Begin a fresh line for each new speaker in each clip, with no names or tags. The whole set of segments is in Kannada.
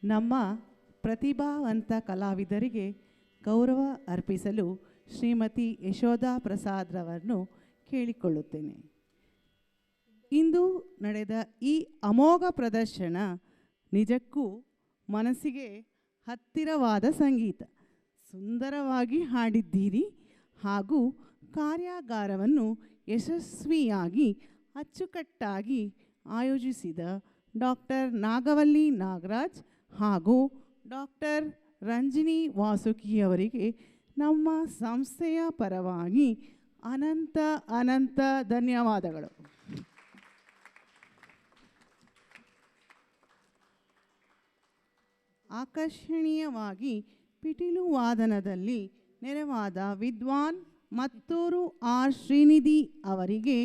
ನಮ್ಮ ಪ್ರತಿಭಾವಂತ ಕಲಾವಿದರಿಗೆ ಗೌರವ ಅರ್ಪಿಸಲು ಶ್ರೀಮತಿ ಯಶೋಧಾ ಪ್ರಸಾದ್ರವರನ್ನು ಕೇಳಿಕೊಳ್ಳುತ್ತೇನೆ. ಇಂದು ನಡೆದ ಈ ಅಮೋಘ ಪ್ರದರ್ಶನ ನಿಜಕ್ಕೂ ಮನಸ್ಸಿಗೆ ಹತ್ತಿರವಾದ ಸಂಗೀತ. ಸುಂದರವಾಗಿ ಹಾಡಿದ್ದೀರಿ ಹಾಗೂ ಕಾರ್ಯಾಗಾರವನ್ನು ಯಶಸ್ವಿಯಾಗಿ ಅಚ್ಚುಕಟ್ಟಾಗಿ ಆಯೋಜಿಸಿದ ಡಾಕ್ಟರ್ ನಾಗವಲ್ಲಿ ನಾಗರಾಜ್ ಹಾಗೂ ಡಾಕ್ಟರ್ ರಂಜಿನಿ ವಾಸುಕಿಯವರಿಗೆ ನಮ್ಮ ಸಂಸ್ಥೆಯ ಪರವಾಗಿ ಅನಂತ ಅನಂತ ಧನ್ಯವಾದಗಳು. ಆಕರ್ಷಣೀಯವಾಗಿ ಪಿಟೀಲು ವಾದನದಲ್ಲಿ ನೆರವಾದ ವಿದ್ವಾನ್ ಮತ್ತೂರು ಆರ್ ಶ್ರೀನಿಧಿ ಅವರಿಗೆ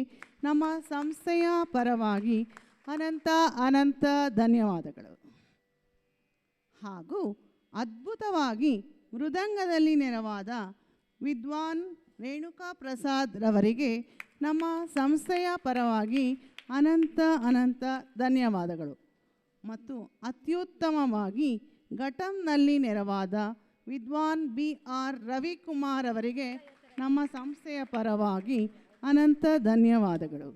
ನಮ್ಮ ಸಂಸ್ಥೆಯ ಪರವಾಗಿ ಅನಂತ ಅನಂತ ಧನ್ಯವಾದಗಳು. ಹಾಗೂ ಅದ್ಭುತವಾಗಿ ಮೃದಂಗದಲ್ಲಿ ನೆರವಾದ ವಿದ್ವಾನ್ ರೇಣುಕಾ ಪ್ರಸಾದ್ ರವರಿಗೆ ನಮ್ಮ ಸಂಸ್ಥೆಯ ಪರವಾಗಿ ಅನಂತ ಅನಂತ ಧನ್ಯವಾದಗಳು. ಮತ್ತು ಅತ್ಯುತ್ತಮವಾಗಿ ಘಟಂನಲ್ಲಿ ನೆರವಾದ ವಿದ್ವಾನ್ ಬಿ ಆರ್ ರವಿಕುಮಾರ್ ಅವರಿಗೆ ನಮ್ಮ ಸಂಸ್ಥೆಯ ಪರವಾಗಿ ಅನಂತ ಧನ್ಯವಾದಗಳು.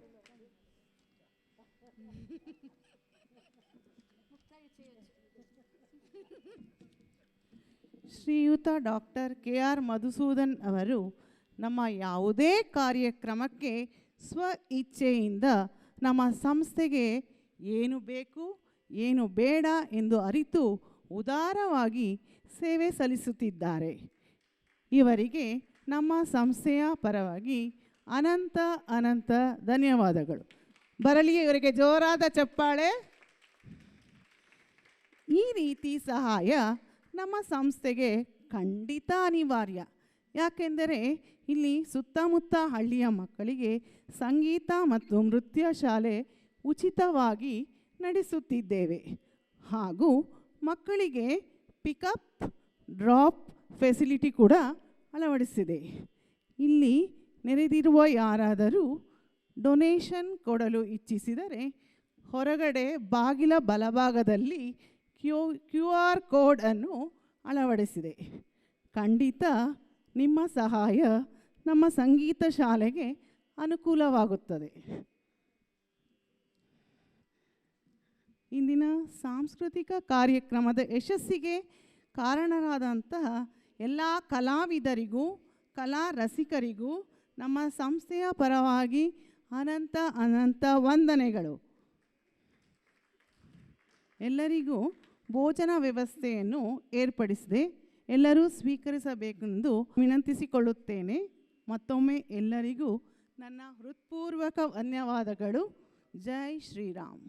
ಶ್ರೀಯುತ ಡಾಕ್ಟರ್ ಕೆ ಆರ್ ಮಧುಸೂದನ್ ಅವರು ನಮ್ಮ ಯಾವುದೇ ಕಾರ್ಯಕ್ರಮಕ್ಕೆ ಸ್ವ ಇಚ್ಛೆಯಿಂದ ನಮ್ಮ ಸಂಸ್ಥೆಗೆ ಏನು ಬೇಕು ಏನು ಬೇಡ ಎಂದು ಅರಿತು ಉದಾರವಾಗಿ ಸೇವೆ ಸಲ್ಲಿಸುತ್ತಿದ್ದಾರೆ. ಇವರಿಗೆ ನಮ್ಮ ಸಂಸ್ಥೆಯ ಪರವಾಗಿ ಅನಂತ ಅನಂತ ಧನ್ಯವಾದಗಳು. ಬರಲಿ ಇವರಿಗೆ ಜೋರಾದ ಚಪ್ಪಾಳೆ. ಈ ರೀತಿ ಸಹಾಯ ನಮ್ಮ ಸಂಸ್ಥೆಗೆ ಖಂಡಿತ ಅನಿವಾರ್ಯ. ಯಾಕೆಂದರೆ ಇಲ್ಲಿ ಸುತ್ತಮುತ್ತ ಹಳ್ಳಿಯ ಮಕ್ಕಳಿಗೆ ಸಂಗೀತ ಮತ್ತು ನೃತ್ಯ ಶಾಲೆ ಉಚಿತವಾಗಿ ನಡೆಸುತ್ತಿದ್ದೇವೆ. ಹಾಗೂ ಮಕ್ಕಳಿಗೆ ಪಿಕಪ್ ಡ್ರಾಪ್ ಫೆಸಿಲಿಟಿ ಕೂಡ ಅಳವಡಿಸಿದೆ. ಇಲ್ಲಿ ನೆರೆದಿರುವ ಯಾರಾದರೂ ಡೊನೇಷನ್ ಕೊಡಲು ಇಚ್ಛಿಸಿದರೆ ಹೊರಗಡೆ ಬಾಗಿಲ ಬಲಭಾಗದಲ್ಲಿ QR ಕೋಡ್ ಅನ್ನು ಅಳವಡಿಸಿದೆ. ಖಂಡಿತ ನಿಮ್ಮ ಸಹಾಯ ನಮ್ಮ ಸಂಗೀತ ಶಾಲೆಗೆ ಅನುಕೂಲವಾಗುತ್ತದೆ. ಇಂದಿನ ಸಾಂಸ್ಕೃತಿಕ ಕಾರ್ಯಕ್ರಮದ ಯಶಸ್ಸಿಗೆ ಕಾರಣರಾದಂತಹ ಎಲ್ಲ ಕಲಾವಿದರಿಗೂ ಕಲಾ ರಸಿಕರಿಗೂ ನಮ್ಮ ಸಂಸ್ಥೆಯ ಪರವಾಗಿ ಅನಂತ ಅನಂತ ವಂದನೆಗಳು. ಎಲ್ಲರಿಗೂ ಭೋಜನ ವ್ಯವಸ್ಥೆಯನ್ನು ಏರ್ಪಡಿಸಿದೆ. ಎಲ್ಲರೂ ಸ್ವೀಕರಿಸಬೇಕೆಂದು ವಿನಂತಿಸಿಕೊಳ್ಳುತ್ತೇನೆ. ಮತ್ತೊಮ್ಮೆ ಎಲ್ಲರಿಗೂ ನನ್ನ ಹೃತ್ಪೂರ್ವಕ ಧನ್ಯವಾದಗಳು. ಜೈ ಶ್ರೀರಾಮ್.